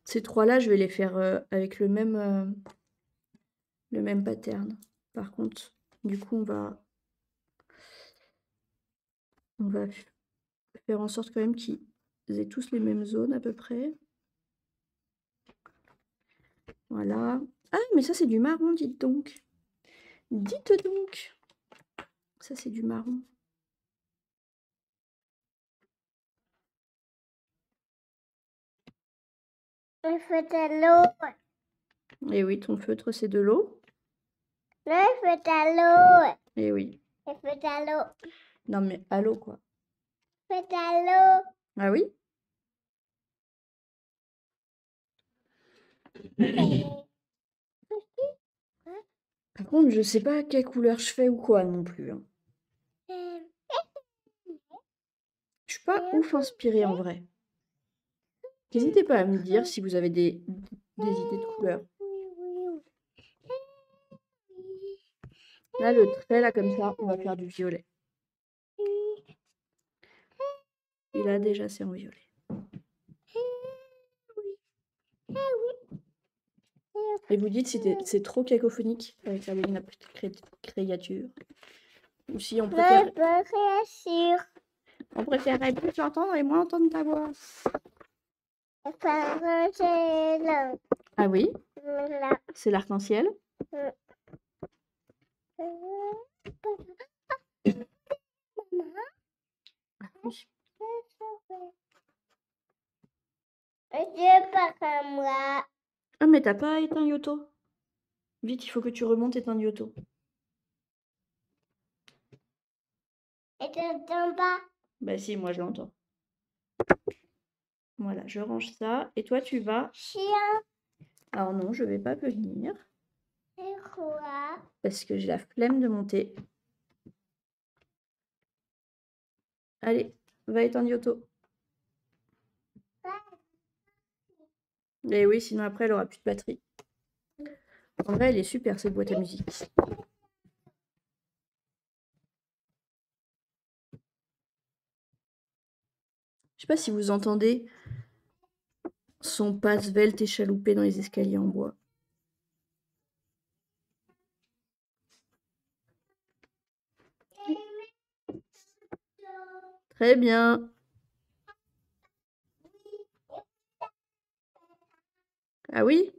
Ces trois-là, je vais les faire avec le même pattern. Par contre, du coup, on va faire en sorte quand même qu'ils aient tous les mêmes zones à peu près. Voilà. Ah, mais ça, c'est du marron, dites donc. Dites donc. Ça, c'est du marron. Il fait de l'eau. Et oui, ton feutre, c'est de l'eau. Là, il fait de l'eau. Et oui. Il fait de l'eau. Non, mais à l'eau, quoi. Il fait de l'eau. Ah oui? Par contre, je sais pas quelle couleur je fais ou quoi non plus. Hein. suis pas ouf inspirée en vrai. N'hésitez pas à me dire si vous avez des idées de couleurs. Là, le trait, là, comme ça, on va faire du violet. Et là, déjà, c'est en violet. Et vous dites si c'est trop cacophonique avec la ligne, la petite créature. Ou si on préfère... On préférerait plus l'entendre et moins entendre ta voix. Ah oui? C'est l'arc-en-ciel? Oui. Ah mais t'as pas éteint Yoto? Vite, il faut que tu remontes éteindre Yoto. Et tu n'entends pas? Bah si, moi je l'entends. Voilà, je range ça. Et toi, tu vas... Chien. Alors non, je vais pas venir. Et quoi? Parce que j'ai la flemme de monter. Allez, va éteindre Yoto. Et oui, sinon après, elle aura plus de batterie. En vrai, elle est super, cette boîte à musique. Je sais pas si vous entendez son pas svelte et chaloupé dans les escaliers en bois. Très bien. Ah oui?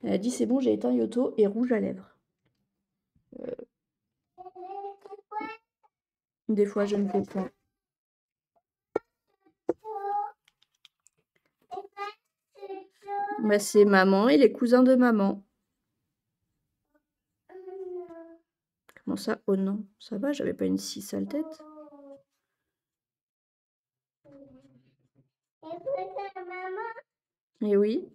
Elle a dit c'est bon, j'ai éteint Yoto et rouge à lèvres. Des fois, je ne fais point. Bah, c'est maman et les cousins de maman. Comment ça? Oh non, ça va, j'avais pas une si sale tête. Et oui.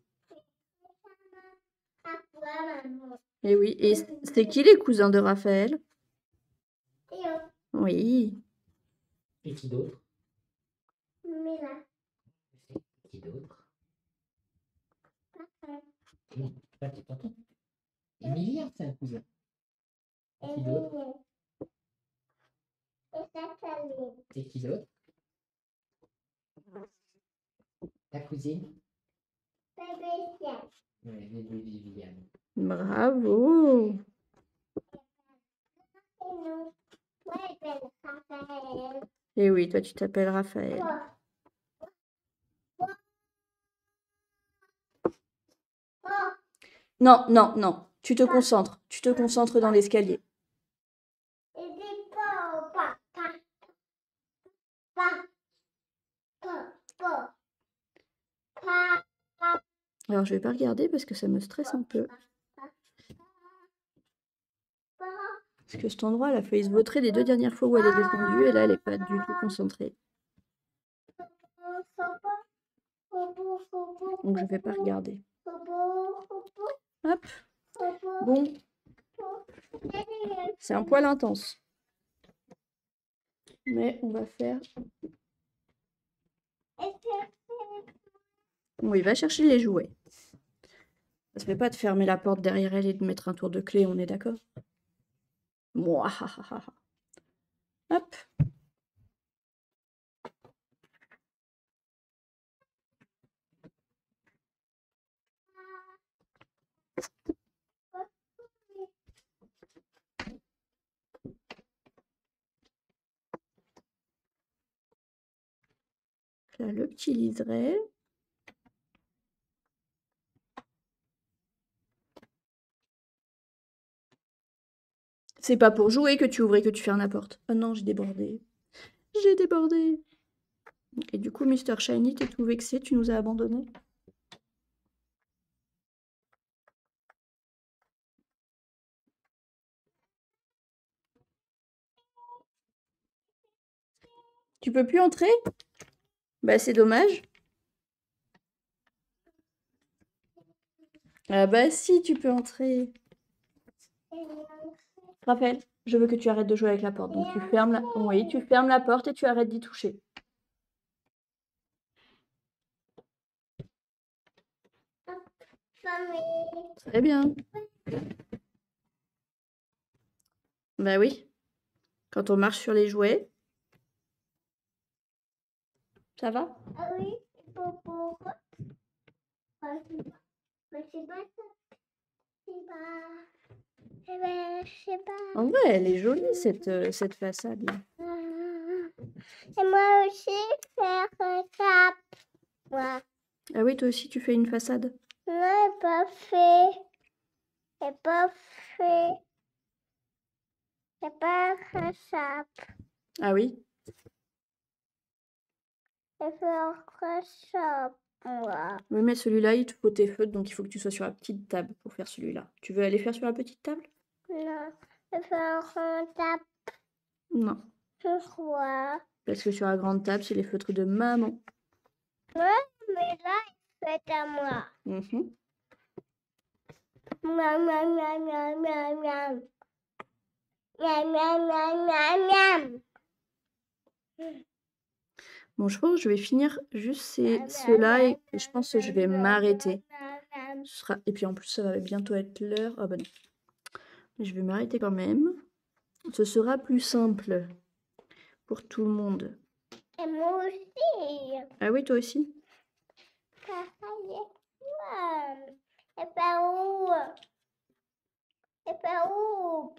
Et oui. Et c'est qui les cousins de Raphaël? Oui. Et qui d'autre? Mila. Qui d'autre? Non, pas qui t'entends. Emilia, c'est un cousin. Et qui d'autre? Et qui d'autre? Ta cousine? Ouais, bébé Viviane. Bravo. Et oui, toi tu t'appelles Raphaël. Non, non, non. Tu te concentres. Tu te concentres dans l'escalier. Alors je vais pas regarder parce que ça me stresse un peu. Parce que cet endroit, elle a failli se vautrer les 2 dernières fois où elle est descendue et là, elle est pas du tout concentrée. Donc je vais pas regarder. Hop. Bon. C'est un poil intense. Mais on va faire... Oui, va chercher les jouets. Ça se fait pas de fermer la porte derrière elle et de mettre un tour de clé, on est d'accord? Mouahaha. Hop. Là, le petit liseré. C'est pas pour jouer que tu ouvres et que tu fermes la porte. Oh non, j'ai débordé. J'ai débordé. Et du coup, Mr. Shiny, t'es tout vexé, tu nous as abandonnés. Tu peux plus entrer? Bah, c'est dommage. Ah bah si, tu peux entrer. Raphaël, je veux que tu arrêtes de jouer avec la porte. Donc tu fermes la... Oui, tu fermes la porte et tu arrêtes d'y toucher. Mamie. Très bien. Bah oui. Quand on marche sur les jouets, ça va? Ah oui, pour. C'est pas ça. C'est pas. Je sais pas. En vrai, elle est jolie cette façade-là. Et moi aussi, faire ça. Moi. Ah oui, toi aussi tu fais une façade. Non, pas fait. C'est pas fait. C'est pas fait ça. Ah oui? C'est faire ça. Moi. Oui, mais celui-là, il te faut tes feutres, donc il faut que tu sois sur la petite table pour faire celui-là. Tu veux aller faire sur la petite table? Non. C'est faire ça. Non. Pourquoi? Parce que sur la grande table, c'est les feutres de maman. Ouais, mais là, c'est à moi. Mhm. Miam, miam, miam, miam, miam, miam. Miam, miam, miam, miam, miam. Bon, je pense que je vais finir juste ceux-là et je pense que je vais m'arrêter. Et puis en plus, ça va bientôt être l'heure. Ah bah non. Je vais m'arrêter quand même. Ce sera plus simple pour tout le monde. Et moi aussi. Ah oui, toi aussi? Papa, et pas où? Et pas où?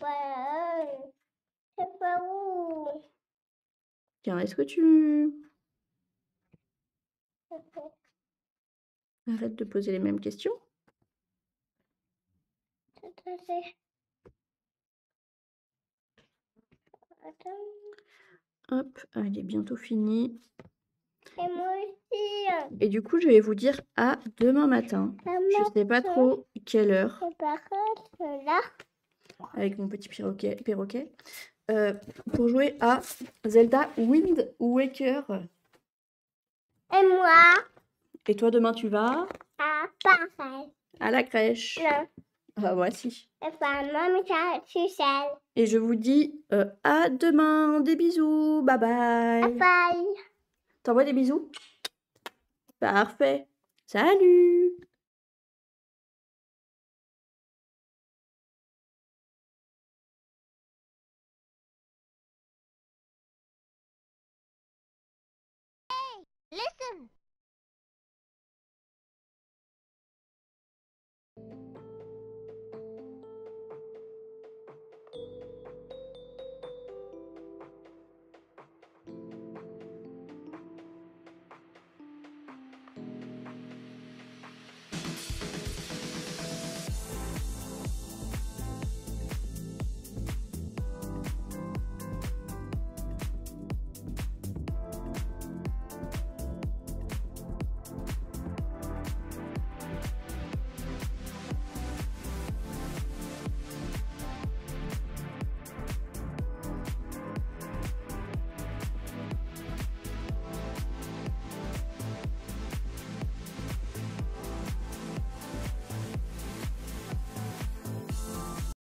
C'est pas où? Tiens, est-ce que tu... Arrête de poser les mêmes questions. Hop, elle est bientôt finie. Et moi aussi. Et du coup, je vais vous dire à demain matin. Je sais pas trop quelle heure, Et par contre, là. avec mon petit perroquet, pour jouer à Zelda Wind Waker. Et moi, Et toi, demain, tu vas pareil. à la crèche. Non. Ah, moi aussi. Et pas maman, ça, tu sais. Et je vous dis à demain. Des bisous. Bye bye. Bye. T'envoies des bisous? Parfait. Salut! Listen.